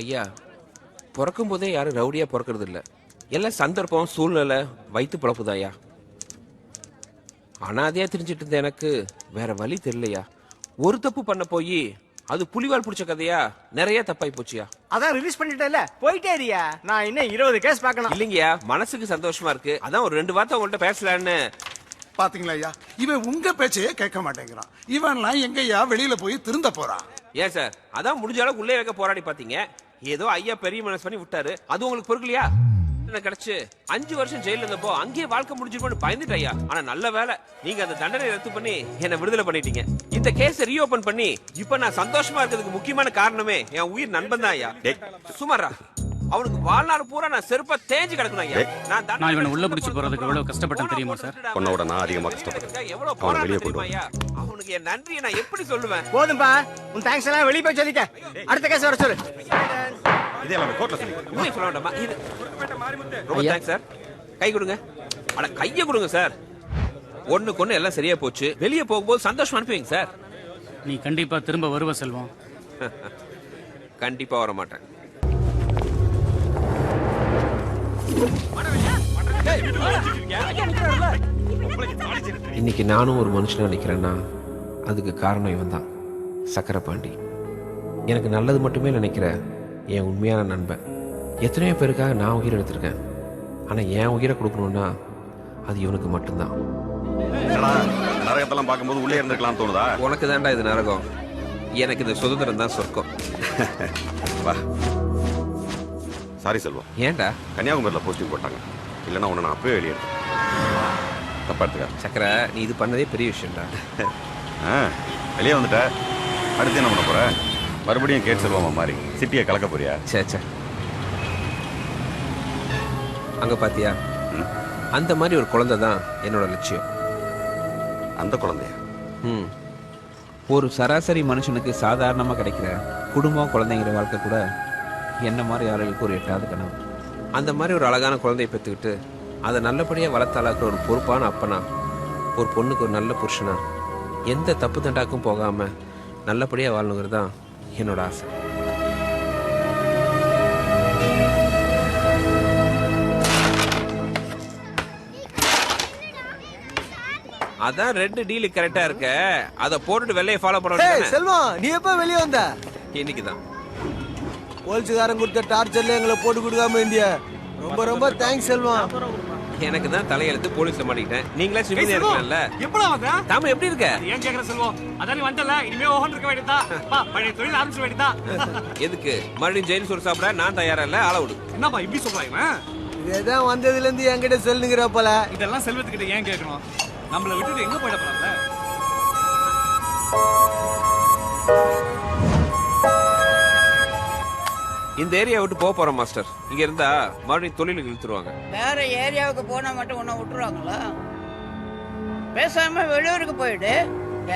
ஐயா, பிறக்கும் போதே யாரும் ரவுடியா பிறக்கிறது இல்ல. எல்லாம் சந்தர்ப்பம், சூழ்நிலை, வயிற்று பிழப்புதான் ஐயா. அனாதையா தெரிஞ்சிட்டு இருந்த எனக்கு வேற வழி தெரியலையா. ஒரு தப்பு பண்ண போய் அது புலிவால் பிடிச்ச கதையா நிறைய தப்பாய் போச்சியா. அதான் ரிலீஸ் பண்ணிட்டேன்ல, போயிட்டே இருக்கியா? நான் இன்னும் 20 கேஸ் பார்க்கணும். இல்லைங்கய்யா, மனசுக்கு சந்தோஷமா இருக்கு. அதான் ஒரு 2 வார்த்தை உங்கள்கிட்ட பேசலான்னு. பாத்தீங்களா ஐயா, இவன் உங்க பேச்சையே கேட்க மாட்டேங்கிறான். இவன்லாம் எங்கய்யா வெளியில போய் திருந்த போறான்? ஏன் சார், அதான் முடிஞ்ச அளவுக்கு உள்ளே வைக்க போராடி பாத்தீங்க. ஏதோ ஐயா பெரிய மனசு பண்ணி விட்டாரு. அது உங்களுக்கு பொறுக்கலையா? கிடைச்சு 5 வருஷம் ஜெயில இருந்தப்போ அங்கேயே வாழ்க்கை முடிஞ்சிருக்கும்னு பயந்துட்டு ஐயா. ஆனா நல்ல வேலை, நீங்க அந்த தண்டனை ரத்து பண்ணி என்ன விடுதலை பண்ணிட்டீங்க. இந்த கேஸை ரீஓபன் பண்ணி இப்ப நான் சந்தோஷமா இருக்கிறதுக்கு முக்கியமான காரணமே என் உயிர் நண்பன் தான் ஐயா. சுமாரா அவனுக்கு வாழ்நாள் பூரா நான் செருப்பா தேஞ்சு கிடக்கணும் ஐயா. நான் இவனை உள்ள பிடிச்சு போறதுக்கு எவ்வளவு கஷ்டப்பட்டேன் தெரியுமா சார்? உன்னோட நான் அதிகமா கஷ்டப்பட்டேன். எவ்வளவு போராட்டம் தெரியுமா ஐயா? அவனுக்கு என் நன்றியை நான் எப்படி சொல்லுவேன்? போதும்பா, உன் தேங்க்ஸ் எல்லாம் வெளியே போய் சொல்லிக்க. அடுத்த கேஸ் வர சொல்லு. இதே எல்லாம் கோர்ட்ல சொல்லி உண்மையை சொல்ல வேண்டாமா? ரொம்ப தேங்க்ஸ் சார். கை கொடுங்க. அட கையை கொடுங்க சார். ஒண்ணுக்கு ஒண்ணு எல்லாம் சரியா போச்சு. வெளியே போகும்போது சந்தோஷம் அனுப்புவீங்க சார். நீ கண்டிப்பா திரும்ப வருவ செல்வம். கண்டிப்பா வர மாட்டேன். இன்னைக்கு நானும் ஒரு மனுஷனா நினைக்கிறேன்னா அதுக்கு காரணம் இவன் தான், சக்கரபாண்டி. எனக்கு நல்லது மட்டுமே நினைக்கிற என் உண்மையான நண்பன். எத்தனையோ பேருக்காக நான் உயிரை எடுத்திருக்கேன். ஆனால் என் உயிரை கொடுக்கணும்னா அது இவனுக்கு மட்டும்தான். நரகத்தெல்லாம் பார்க்கும்போது உள்ளே இருந்துக்கலாம் தோணுதா? உனக்கு தான்டா இது நரகம், எனக்கு இந்த சுதந்திரம் தான் சொர்க்கம். வா. சாரி செல்வம். ஏன்டா? கன்னியாகுமரியில் போஸ்டிங் போட்டாங்க. இல்லைன்னா உன்னை நான் அப்பவே வெளியே தப்பா எடுத்துக்க. சக்கர, நீ இது பண்ணதே பெரிய விஷயம்டா. வெளியே வந்துட்ட, அடுத்து என்ன பண்ண போற? மறுபடியும் கேட் செல்வமா மாதிரி சிட்டியை கலக்க போறியா? சே சே, அங்க பாத்தியா, அந்த மாதிரி ஒரு குழந்தை தான் என்னோட லட்சியம். அந்த குழந்தைய ஒரு சராசரி மனுஷனுக்கு சாதாரணமா கிடைக்கிற குடும்பம் குழந்தைங்கிற வாழ்க்கை கூட என்ன மாதிரி ஆளுகளுக்கு ஒரு எட்டாவது கனவு. அந்த மாதிரி ஒரு அழகான குழந்தையை பெற்றுக்கிட்டு அதை நல்லபடியாக வளர்த்தாளாக்குற ஒரு பொறுப்பான அப்பனா, ஒரு பொண்ணுக்கு ஒரு நல்ல புருஷனா, எந்த தப்பு தண்டாக்கும் போகாம நல்லபடியாக வாழணுங்கிறது தான் என்னோட ஆசை. அதான் ரெண்டு டீலு கரெக்டா இருக்க. அத போட்டுட்டு வெள்ளையை ஃபாலோ பண்ண. செல்வம், நீ எப்ப வெளியே வந்த? இன்னைக்குதான். போலீஸ்காரன் கொடுத்த டார்ச்சர்ல எங்களை போட்டு கொடுக்காம இந்தியா. ரொம்ப ரொம்ப தேங்க்ஸ் செல்வம். எனக்கு தான் தலையெழுத்து, போலீஸ்ல மாட்டிக்கிட்டேன். நீங்களே சிம்பிளா இருக்கலாம்ல. எப்படா வந்த? தாம எப்படி இருக்க? ஏன் கேக்குற செல்வம்? அதான் நீ வந்தல, இனிமே ஓஹன் இருக்க வேண்டியதா. பா, பழைய தொழில் ஆரம்பிச்ச வேண்டியதா. எதுக்கு மறுபடியும் ஜெயில் சோறு சாப்பிட நான் தயாரா இல்ல. ஆள விடு. என்னப்பா இப்படி சொல்றான் இவன்? இதேதான் வந்ததுல இருந்து என்கிட்ட சொல்லுங்கற போல. இதெல்லாம் செல்வத்துக்கிட்ட ஏன் கேட்கணும்? நம்மள விட்டுட்டு எங்க போயிட போறாங்க? இந்த ஏரியா விட்டு போறோம் மாஸ்டர். இங்க இருந்தா மறுபடியும் தொழிலுக்கு இழுத்துருவாங்க. வேற ஏரியாவுக்கு போனா மட்டும் உன்னை விட்டுருவாங்களா? பேசாம வெளியூருக்கு போயிடு.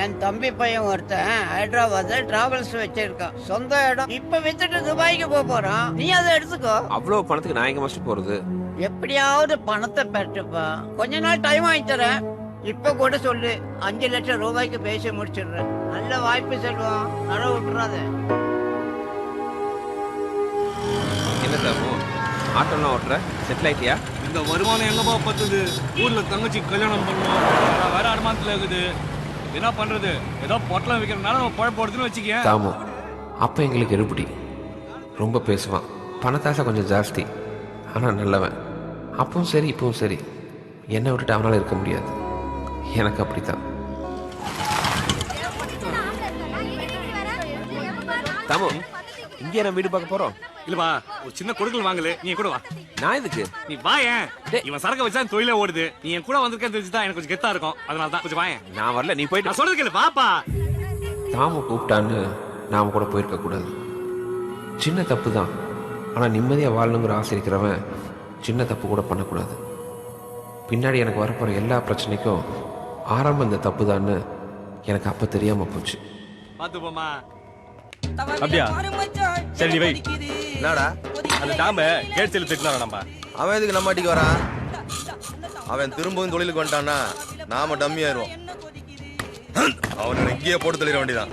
என் தம்பி பையன் ஒருத்தன் ஹைதராபாத்ல டிராவல்ஸ் வச்சிருக்கான், சொந்த இடம். இப்ப வித்துட்டு துபாய்க்கு போறான். நீ அதை எடுத்துக்கோ. அவ்வளவு பணத்துக்கு நான் எங்க மாஸ்டர் போறது? எப்படியாவது பணத்தை பெற்றுப்பா. கொஞ்ச நாள் டைம் வாங்கி தரேன். இப்ப கூட சொல்லு, 5 லட்சம் ரூபாய்க்கு பேசி முடிச்சிடுறேன். நல்ல வாய்ப்பு செல்வம், நட விட்டுறாத. என்ன தாமோ, ஆட்டோலாம் ஓட்டுற? செட்டில் ஆயிட்டியா? இந்த வருமானம் எங்கப்பா பத்துது? ஊர்ல தங்கச்சி கல்யாணம் பண்ணுவோம், வேற அடமானத்துல இருக்குது. என்ன பண்றது? ஏதோ பொட்டலம் வைக்கிறதுனால நம்ம பழப்படுதுன்னு வச்சுக்க. தாமோ அப்ப எங்களுக்கு எடுபடி. ரொம்ப பேசுவான், பணத்தாசை கொஞ்சம் ஜாஸ்தி. ஆனா நல்லவன். அப்பவும் சரி இப்பவும் சரி, என்னை விட்டுட்டு அவனால இருக்க முடியாது. எனக்கு அப்படித்தான். தாமோ, இங்கே நம்ம வீடு பார்க்க போறோம். இல்லவா, ஒரு சின்ன கொடுக்கல் வாங்கல, நீ கூட வா. நான் இதுக்கு நீ வா. ஏன் இவன் சரக்கு வச்சா தொழிலே ஓடுது. நீ என் கூட வந்திருக்கேன்னு தெரிஞ்சுதான் எனக்கு கொஞ்சம் கெத்தா இருக்கும். அதனாலதான் கொஞ்சம் வாயேன். நான் வரல, நீ போயிட்டு. நான் சொல்றது கேளு, வாப்பா. தாம கூப்பிட்டான்னு நாம கூட போயிருக்க கூடாது. சின்ன தப்பு தான், ஆனா நிம்மதியா வாழணுங்கிற ஆசை இருக்கிறவன் சின்ன தப்பு கூட பண்ணக்கூடாது. பின்னாடி எனக்கு வரப்போற எல்லா பிரச்சனைக்கும் ஆரம்பம் இந்த தப்பு தான்னு எனக்கு அப்ப தெரியாம போச்சு. பாத்துப்போமா. அப்படியா? சரி நீ வை. என்னடா அந்த டாம கேட் செல்லு திட்டினாரா நம்ம? அவன் எதுக்கு நம்ம அடிக்க வரான்? அவன் திரும்பவும் தொழிலுக்கு வந்துட்டான்னா நாம டம்மி ஆயிடுவோம். அவனை இங்கேயே போட்டு தள்ளிட வேண்டியதான்.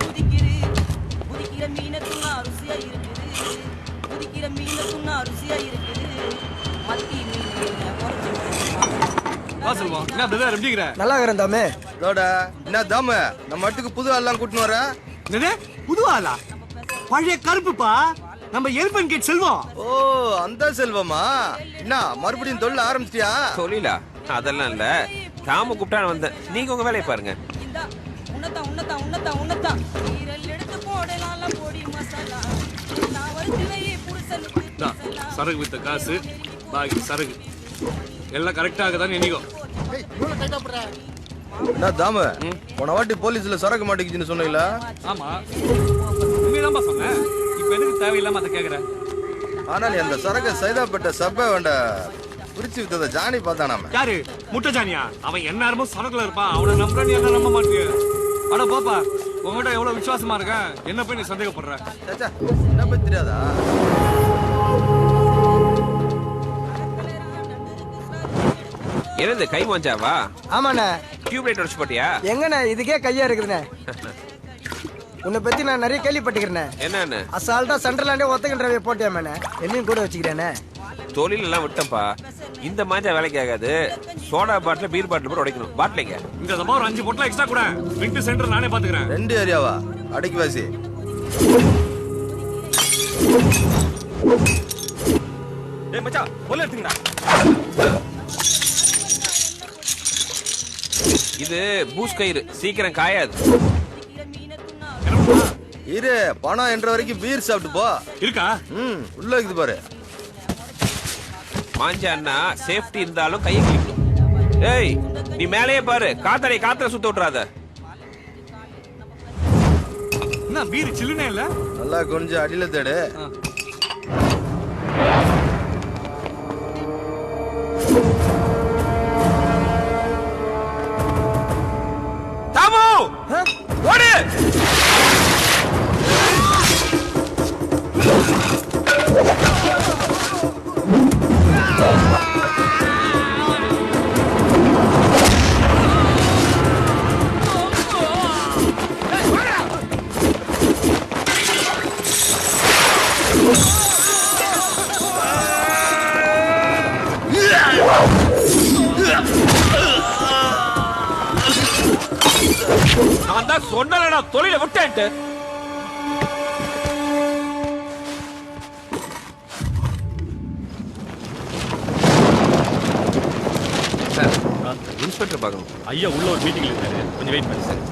வா செல்வம் என்ன பிரதர் எப்படிங்கிற நல்லா இருக்கிறேன் தாமே. இதோட என்ன தாம நம்ம இடத்துக்கு புது ஆள்லாம் கூட்டின்னு வர என்னது புது ஆளா பழைய கருப்புப்பா நம்ம எலிபன் கேட் செல்வம் ஓ அந்த செல்வமா என்ன மறுபடியும் தொழில் ஆரம்பிச்சிட்டியா தொழிலா அதெல்லாம் இல்ல, தாம கூப்பிட்டா நான் வந்தேன். நீங்க உங்க வேலையை பாருங்க. சரகு வித்த காசு பாக்கி சரகு எல்லாம் கரெக்டாக தான் என்னைக்கும் என்ன தாம போன வாட்டி போலீஸ்ல சரக்கு மாட்டிக்கிச்சுன்னு சொன்னீங்களா? ஆமா உண்மையதான்பா சொன்னேன். இப்ப எதுக்கு தேவையில்லாம அதை கேக்குற? ஆனால் அந்த சரக்கு சைதாப்பேட்டை சப்பை வேண்ட பிரிச்சு வித்தத ஜானி பார்த்தானாம. யாரு முட்டை ஜானியா? அவன் எந்நேரமும் சரக்குல இருப்பான். அவனை நம்புற நீ என்ன நம்ப மாட்டிய? அட பாப்பா உங்ககிட்ட எவ்வளவு விசுவாசமா இருக்கேன், என்ன போய் நீ சந்தேகப்படுற? என்ன பத்தி தெரியாதா? என்னது கை மஞ்சாவா? ஆமாண்ணே. டியூப் லைட் உடைச்சு போட்டியா? எங்கண்ணே இதுக்கே கையா இருக்குதுண்ணே. உன்னை பத்தி நான் நிறைய கேள்விப்பட்டுக்கிறேன். என்னன்னு? அசால்ட்டா சென்ட்ரலாண்டே ஒத்தக்கின்றவே போட்டியாமண்ணே. என்னையும் கூட வச்சுக்கிறேனே. தொழில் எல்லாம் விட்டப்பா. இந்த மாஞ்சா வேலைக்கு ஆகாது. சோடா பாட்டில் பீர் பாட்டில் போட்டு உடைக்கணும். பாட்டிலைங்க இந்த தப்பா ஒரு 5 பொட்டலாம் எக்ஸ்ட்ரா கூட விட்டு சென்டர் நானே பாத்துக்கிறேன். 2 ஏரியாவா? அடக்கி வாசி. டேய் மச்சான் பொல்ல எடுத்துங்கடா. இது பூஸ் கயிறு, சீக்கிரம் காயாது. இரு பணம் என்ற வரைக்கும் பீர் சாப்பிட்டு போ. இருக்கா? உள்ள இருக்குது பாரு. மாஞ்சான்னா சேஃப்டி இருந்தாலும் கையை கிளிக்கும். ஏய் நீ மேலேயே பாரு, காத்துல சுத்த விட்டுறாத. என்ன பீர் சில்லுனே இல்ல? நல்லா கொஞ்சம் அடியில தேடு. தாமு ஓடு. நான் தான் சொன்னேன்டா தொழிலை விட்டேன்ட்டு. சார் இன்ஸ்பெக்டர் பார்க்கணும். ஐயா உள்ள ஒரு மீட்டிங்ல இருக்காரு, கொஞ்சம் வெயிட் பண்ணு சார்.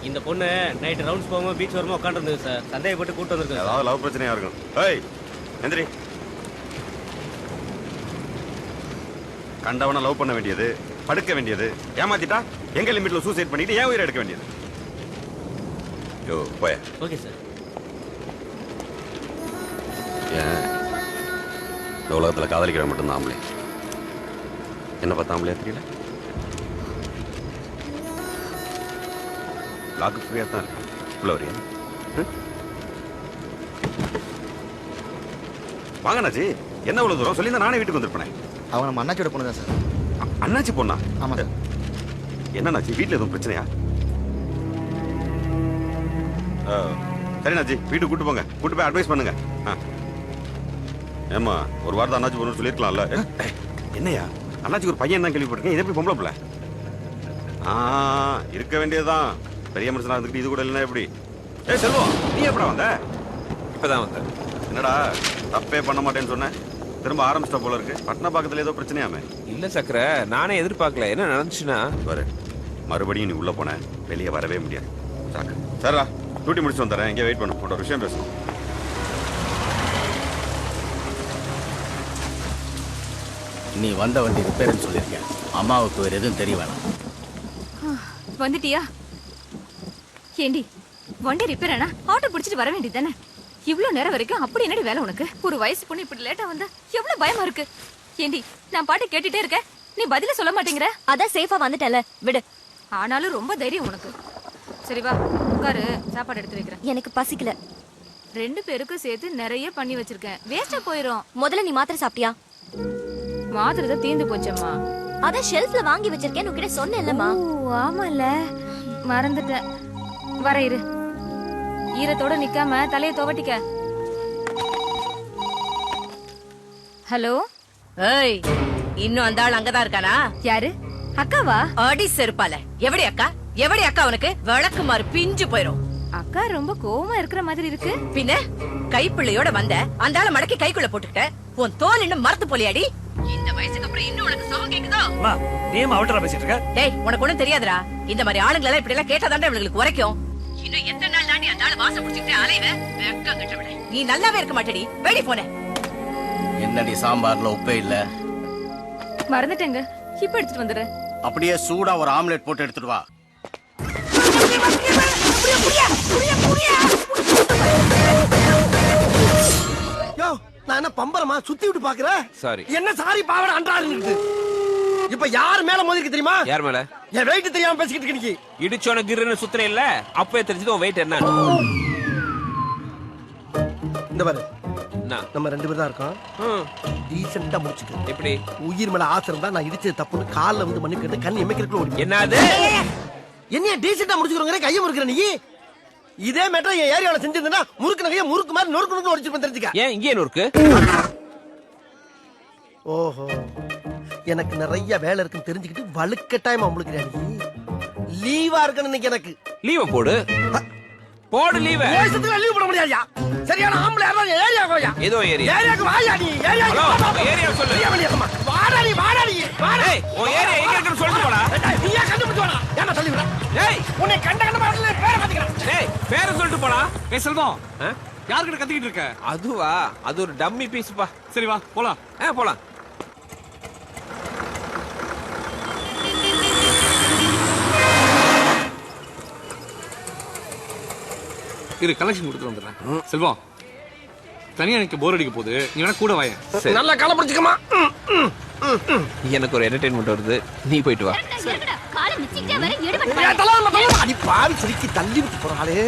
இந்த பொண்ணு நைட் ரவுண்ட்ஸ் போகும்போது பீச் வரமா உட்காந்துருந்தது சார். சந்தேகப்பட்டு கூட்டு வந்திருக்கு. ஏதாவது லவ் பிரச்சனையா இருக்கும். ஏய் எந்திரி. கண்டவனை லவ் பண்ண வேண்டியது, படுக்க வேண்டியது, ஏமாத்திட்டா எங்க லிமிட்ல சூசைட் பண்ணிட்டு ஏன் உயிரை எடுக்க வேண்டியது. யோ போய. Okay sir. ஏன் இந்த உலகத்துல காதலிக்கிற மட்டும்தான் ஆம்பளை. என்ன பார்த்தா ஆம்பளையா தெரியல. லாக்கு ஃப்ரீயா தான் இருக்கு. உள்ள வரியா? வாங்கண்ணாச்சி. என்ன இவ்வளவு தூரம் சொல்லி நானே வீட்டுக்கு வந்திருப்பேன். அவன் நம்ம அண்ணாச்சியோட பொண்ணு தான் சார். அண்ணாச்சி பொண்ணா? ஆமா சார். என்னண்ணாச்சி வீட்டுல எதுவும் பிரச்சனையா? சரிண்ணாச்சி வீட்டுக்கு கூட்டு போங்க. கூட்டு போய் அட்வைஸ் பண்ணுங்க. ஏமா ஒரு வாரத்தை அண்ணாச்சி பொண்ணு சொல்லியிருக்கலாம்ல. என்னையா அண்ணாச்சி ஒரு பையன் தான் கேள்விப்பட்டிருக்கேன். இது எப்படி பொம்பளை பிள்ளை? இருக்க வேண்டியதுதான். பெரிய மனுஷனா இருந்துக்கிட்டு இது கூட இல்லைன்னா எப்படி? ஏய் செல்வம், நீ எப்படா வந்த? இப்பதான் வந்தேன். என்னடா தப்பே பண்ண மாட்டேன்னு சொன்னேன், திரும்ப ஆரம்பிச்சிட்ட போல இருக்கு. பட்டண பக்கத்துல ஏதோ பிரச்சனையாமே. இல்ல சக்கர, நானே எதிர்பார்க்கல. என்ன நடந்துச்சுன்னா, பாரு, மறுபடியும் நீ உள்ள போன வெளியே வரவே முடியாது. சாக்கு சரிடா, டியூட்டி முடிச்சு வந்துடுறேன். இங்கே வெயிட் பண்ண, ஒரு விஷயம் பேசணும். நீ வந்த வண்டி ரிப்பேர்னு சொல்லியிருக்கேன். அம்மாவுக்கு வேற எதுவும் தெரிய வேணாம். வந்துட்டியா? ஏண்டி வண்டி ரிப்பேர் ஆனா ஆட்டோ பிடிச்சிட்டு வர வேண்டியது தானே? இவ்வளவு நேரம் வரைக்கும் அப்படி என்னடி வேலை உனக்கு? ஒரு வயசு பொண்ணு இப்படி லேட்டா வந்தா எவ்வளவு பயமா இருக்கு. ஏண்டி நான் பாட்டு கேட்டுட்டே இருக்கேன், நீ பதில சொல்ல மாட்டேங்கிற. அதான் சேஃபா வந்துட்டல, விடு. ஆனாலும் ரொம்ப தைரியம் உனக்கு. சரி வா உட்காரு, சாப்பாடு எடுத்து வைக்கிறேன். எனக்கு பசிக்கல. 2 பேருக்கும் சேர்த்து நிறைய பண்ணி வச்சிருக்கேன், வேஸ்டா போயிரும். முதல்ல நீ மாத்திரை சாப்பிட்டியா? மாத்திரை தான் தீந்து போச்சம்மா. அதான் ஷெல்ஃப்ல வாங்கி வச்சிருக்கேன், உன்கிட்ட சொன்னேன்லம்மா. ஆமால, மறந்துட்டேன். வர இரு, ஈரத்தோட நிக்காம தலைய துவட்டிக்க. ஹலோ. ஏய், இன்னும் அந்த ஆள் அங்கதான் இருக்கானா? யாரு? அக்காவா? அடி செருப்பால. எவடி அக்கா? எவடி அக்கா? உனக்கு விளக்குமாறு பிஞ்சு போயிரும். அக்கா ரொம்ப கோவமா இருக்கிற மாதிரி இருக்கு. பின்ன கைப்பிள்ளையோட வந்த அந்த ஆளை மடக்கி கைக்குள்ள போட்டுக்கிட்ட. உன் தோல் இன்னும் மரத்து போலியாடி. இந்த வயசுக்கு அப்புறம் இன்னும் உனக்கு சோகம் கேக்குதோ? நீ அவட்டரா பேசிட்டு இருக்க? டேய், உனக்கு ஒண்ணும் தெரியாதுடா. இந்த மாதிரி ஆளுங்களை எல்லாம் இப்படி எல்லாம் கேட்டாதாண்டா இவங்களுக்கு உரைக்கும். இன்னும் எத்தனை நாள் தாண்டி அந்த ஆளு வாசம் பிடிச்சிட்டு அலைவ? வெக்கம் கட்டவிட நீ நல்லாவே இருக்க மாட்டேடி. வெடி போன. என்னடி சாம்பார்ல உப்பே இல்ல? மறந்துட்டேங்க, இப்ப எடுத்துட்டு வந்துடுறேன். அப்படியே சூடா ஒரு ஆம்லெட் போட்டு எடுத்துட்டு வா. யோ, நான் என்ன பம்பரமா சுத்தி விட்டு பாக்குறேன்? சாரி. என்ன சாரி பாவட அன்றாருன்னு. இப்ப யார் மேல மோதிருக்கு தெரியுமா? யார் மேல? என் வெயிட் தெரியாம பேசிக்கிட்டு இருக்க நீ. இடிச்சோன கிருன்னு சுத்துறே இல்ல, அப்பவே தெரிஞ்சது உன் வெயிட் என்ன. இந்த பாரு, என்ன? நம்ம 2 பேர் தான் இருக்கோம். டீசெண்டா முடிச்சுக்க. எப்படி? உயிர் மேல ஆசை இருந்தா நான் இடிச்சது தப்புன்னு கால்ல வந்து மண்ணு கேட்டு கண் எமைக்கிறதுக்குள்ள ஓடி. என்னது? என்னைய டீசெண்டா முடிச்சுக்கிறோங்க, கையை முறுக்குற நீ. இதே மேட்டர் என் ஏரியாவில் செஞ்சிருந்தா முறுக்கு நகைய முறுக்கு மாதிரி நொறுக்கு ஒடிச்சிருப்பேன், தெரிஞ்சுக்க. ஏன் இங்கே நொறுக்கு? ஓஹோ, எனக்கு நிறைய வேலை இருக்குன்னு தெரிஞ்சுக்கிட்டு வலுக்கட்டாயமா முழுக்கிறா நீ. லீவா இருக்கணும் இன்னைக்கு எனக்கு. லீவ போடு, போடு லீவ. லீவ் போட முடியாதுயா. சரியான ஆம்பளை யாரா ஏரியா கோயா? ஏதோ ஏரியா? ஏரியாக்கு வாயா நீ. ஹலோ, ஏரியா சொல்லு. வாடா நீ, வாடா நீ. ஏய், உன் ஏரியா எங்க இருக்குன்னு சொல்லிட்டு போடா. நீயா கண்டுபிடிச்சு வாடா. ஏன்னா சொல்லி விட. ஏய், உன்னை கண்ட பாடல பேரை மாத்திக்கிறேன். ஏய், பேரை சொல்லிட்டு போடா. ஏய் செல்வம், யார்கிட்ட கத்திக்கிட்டு இருக்க? அதுவா? அது ஒரு டம்மி பீஸ்ப்பா. சரி வா போலாம். போலாம். இரு, கலெக்ஷன் கொடுத்துட்டு வந்துடுறேன். செல்வம், தனியா எனக்கு போர் அடிக்க போகுது, நீ வேணா கூட வாயேன். நல்லா கால பிடிச்சுக்கமா. எனக்கு ஒரு என்டர்டெயின்மெண்ட் வருது, நீ போயிட்டு வா. பாவி சிரிக்கி தள்ளி விட்டு போறாளே.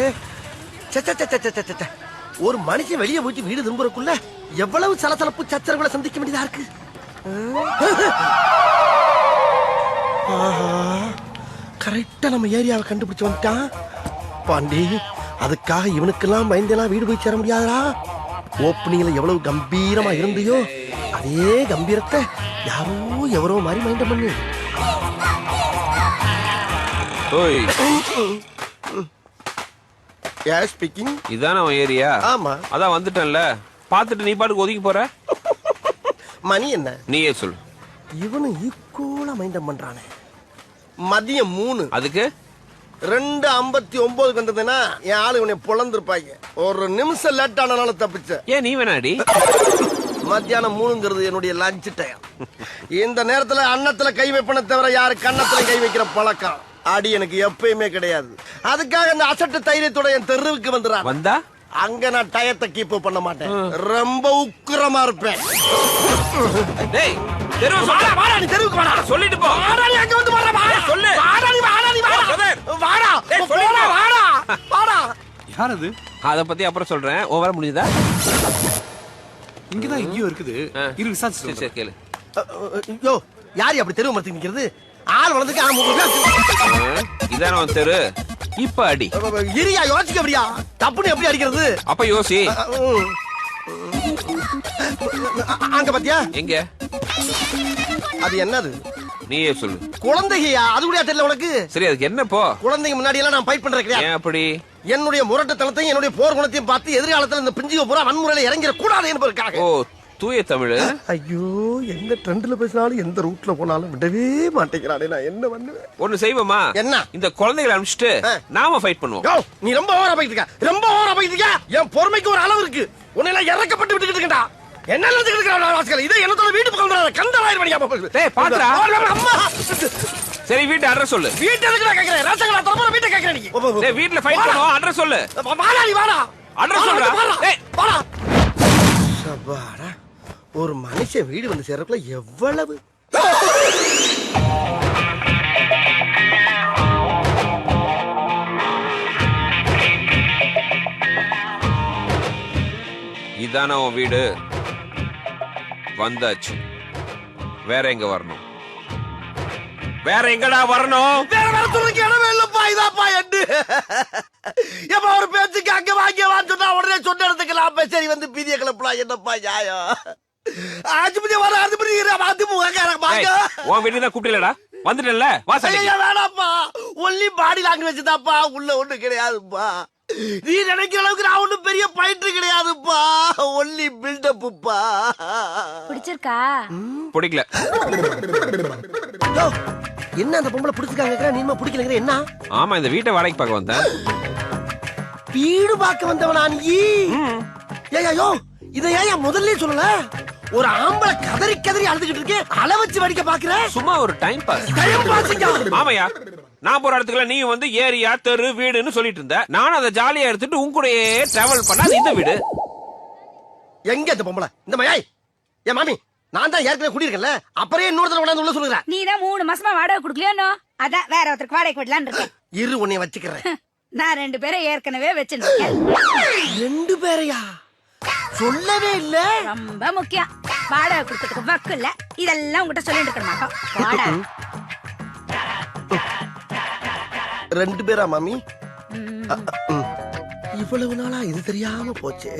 ஒரு மனுஷன் வெளியே போயிட்டு வீடு திரும்புறக்குள்ள எவ்வளவு சலசலப்பு சச்சரவுகளை சந்திக்க வேண்டியதா இருக்கு. கரெக்டா நம்ம ஏரியாவை கண்டுபிடிச்சு வந்துட்டான் பாண்டி. அதுக்காக இவனுக்கெல்லாம் பயந்தெல்லாம் வீடு போய் சேர முடியாதா? ஓப்பனிங்ல எவ்வளவு கம்பீரமா இருந்தியோ அதே கம்பீரத்தை யாரோ எவரோ மாதிரி மைண்டம் பண்ணு. ஓய், யார் ஸ்பீக்கிங்? இதான உன் ஏரியா? ஆமா. அதான் வந்துட்டேன்ல, பாத்துட்டு நீ பாட்டுக்கு ஒதுக்கி போற. மணி என்ன? நீயே சொல்லு. இவனு ஈக்குவலா மைண்டம் பண்றானே. மதியம் 3. அதுக்கு 2:59 வந்ததுன்னா என் ஆளு இவனை பொழந்திருப்பாங்க. ஒரு நிமிஷம் லேட் ஆனால தப்பிச்ச. ஏன் நீ வேணாடி? மத்தியானம் 3ங்கிறது என்னுடைய லஞ்ச் டைம். இந்த நேரத்துல அன்னத்துல கை வைப்பன தவிர யாரு கன்னத்துல கை வைக்கிற பழக்கம் அடி எனக்கு எப்பயுமே கிடையாது. அதுக்காக அந்த அசட்டு தைரியத்தோட என் தெருவுக்கு வந்துடுறான். வந்தா அங்க நான் டயத்தை கீப் பண்ண மாட்டேன், ரொம்ப உக்கிரமா இருப்பேன். டேய், தெருவு வாடா, வாடா, நீ தெருவுக்கு வாடா. சொல்லிட்டு போ. வாடா, நீ அங்க வந்து வாடா, வாடா. சொல்லு. வாடா, நீ வாடா, நீ வாடா. வாடா, சொல்லிட்டு வாடா, வாடா. யார் அது? அத பத்தி அப்புறம் சொல்றேன். ஓவரா முடியுதா? இங்கதான் எங்கேயோ இருக்குது. இரு, விசாரிச்சு சரி கேளு. யோ, யார் அப்படி தெருவு மரத்துக்கு நிக்கிறது? ஆள் வளர்ந்துக்கு ஆ இதான உன் தெரு. இப்ப அடி. இரியா, யோசிக்க அப்படியா? தப்புன்னு எப்படி அடிக்கிறது? அப்ப யோசி. அங்க பாத்தியா? எங்க? அது என்னது? நீயே சொல்லு. குழந்தையா? அது கூட தெரியல உனக்கு? சரி, அதுக்கு என்ன போ? குழந்தைங்க முன்னாடி எல்லாம் நான் ஃபைட் பண்றேன் கிடையாது. ஏன் அப்படி? என்னுடைய முரட்டுத்தனத்தையும் என்னுடைய போர் குணத்தையும் பார்த்து எதிர்காலத்துல இந்த பிஞ்சுக பூரா வன்முறையில இறங்கிட கூடாது என்பதற்காக. ஓ, தூய தமிழ். ஐயோ, எந்த ட்ரெண்ட்ல பேசினாலும் எந்த ரூட்ல போனாலும் விடவே மாட்டேங்கிறானே. நான் என்ன பண்ணுவேன்? ஒண்ணு செய்வோமா? என்ன? இந்த குழந்தைகளை அனுப்பிச்சிட்டு நாம ஃபைட் பண்ணுவோம். யோ, நீ ரொம்ப ஓவரா போயிட்டு இருக்க. ரொம்ப ஓவரா போயிட்டு இருக்க. என் பொறுமைக்கு ஒரு அளவு இருக்கு. உன்னை எல்லாம் இறக்கப்பட்டு விட்டுக்கிட்டு இருக்கா. என்ன நினைச்சுக்கிட்டு இருக்கா வாசகர்? இதை என்னத்தோட வீட்டு பக்கம் வராத. கந்தராயிரம் மணியா போகுது. டேய் பாத்துடா. அம்மா. சரி, வீட்டு அட்ரஸ் சொல்லு. வீட்டு எதுக்கு நான் கேக்குறேன்? ராசகலா தரப்புற வீட்டை கேக்குறேன் நீ. டேய், வீட்ல ஃபைட் பண்ணுவோம். அட்ரஸ் சொல்லு. வாடா நீ வாடா. அட்ரஸ் சொல்றா. டேய் வாடா. சபாடா. ஒரு மனுஷன் வீடு வந்து சேர்றதுக்குள்ள எவ்வளவு இதான உன் வீடு. வந்தாச்சு. வேற எங்க வரணும்? வேற எங்கடா வரணும்? வேற வரத்துக்கு இடமே இல்லப்பா. இதாப்பா எட்டு. எப்ப ஒரு பேச்சுக்கு அங்க வாங்க சொன்னா உடனே சொன்ன இடத்துக்கு சரி வந்து பீதிய கிளப்பலாம். என்னப்பா நியாயம்? ஆஜிபதி வர ஆஜிபதி வாங்க. உன் வீட்டுக்கு தான் கூப்பிடலடா. வந்துட்டல. வாசல் வேணாப்பா. ஒன்லி பாடி லாங்குவேஜ் தான்ப்பா. உள்ள ஒண்ணு கிடையாதுப்பா. நீ நினைக்கிற அளவுக்கு நான் ஒண்ணும் பெரிய பயிற்று கிடையாதுப்பா. ஒன்லி பில்டப்புப்பா. பிடிச்சிருக்கா? பிடிக்கல. என்ன அந்த பொம்பளை பிடிச்சிருக்காங்க? நீமா பிடிக்கலங்கிற என்ன? ஆமா, இந்த வீட்டை வாடகைக்கு பார்க்க வந்தேன். வீடு பார்க்க வந்தவனா நீ? ஏய்யோ, இதை ஏன் முதல்ல சொல்லல? ஒரு ஆம்பளை கதறி கதறி அழுதுகிட்டு இருக்கே, அள வச்சு வடிக்க பாக்குற? சும்மா ஒரு டைம் பாஸ். Time pass. ஆமாயா, நான் போற இடத்துக்குள்ள நீ வந்து ஏரியா தெரு வீடுன்னு சொல்லிட்டு இருந்த. நானும் அதை ஜாலியா எடுத்துட்டு உன் கூடயே டிராவல் பண்ணா இந்த வீடு. எங்க இந்த பொம்பளை? இந்த மயாய் என் மாமி. நான் தான் ஏற்கனவே குடியிருக்கேன்ல, அப்புறம் இன்னொருத்தர கொண்டாந்து உள்ள சொல்லுறேன். நீ தான் 3 மாசமா வாடகை கொடுக்கலையோ? அதான் வேற ஒருத்தருக்கு வாடகை விடலான்னு இருக்கேன். இரு, உன்னை வச்சுக்கிறேன். நான் 2 பேரை ஏற்கனவே வச்சிருக்கேன். 2 பேரையா? சொல்லவே இல்ல. ரொம்ப முக்கியம். வாடகை கொடுத்ததுக்கு வக்கு இல்ல. இதெல்லாம் உங்ககிட்ட சொல்லிட்டு இருக்க மாட்டோம். வாடகை 2 பேரா மாமி? இவ்வளவு நாளா இது தெரியாம போச்சே.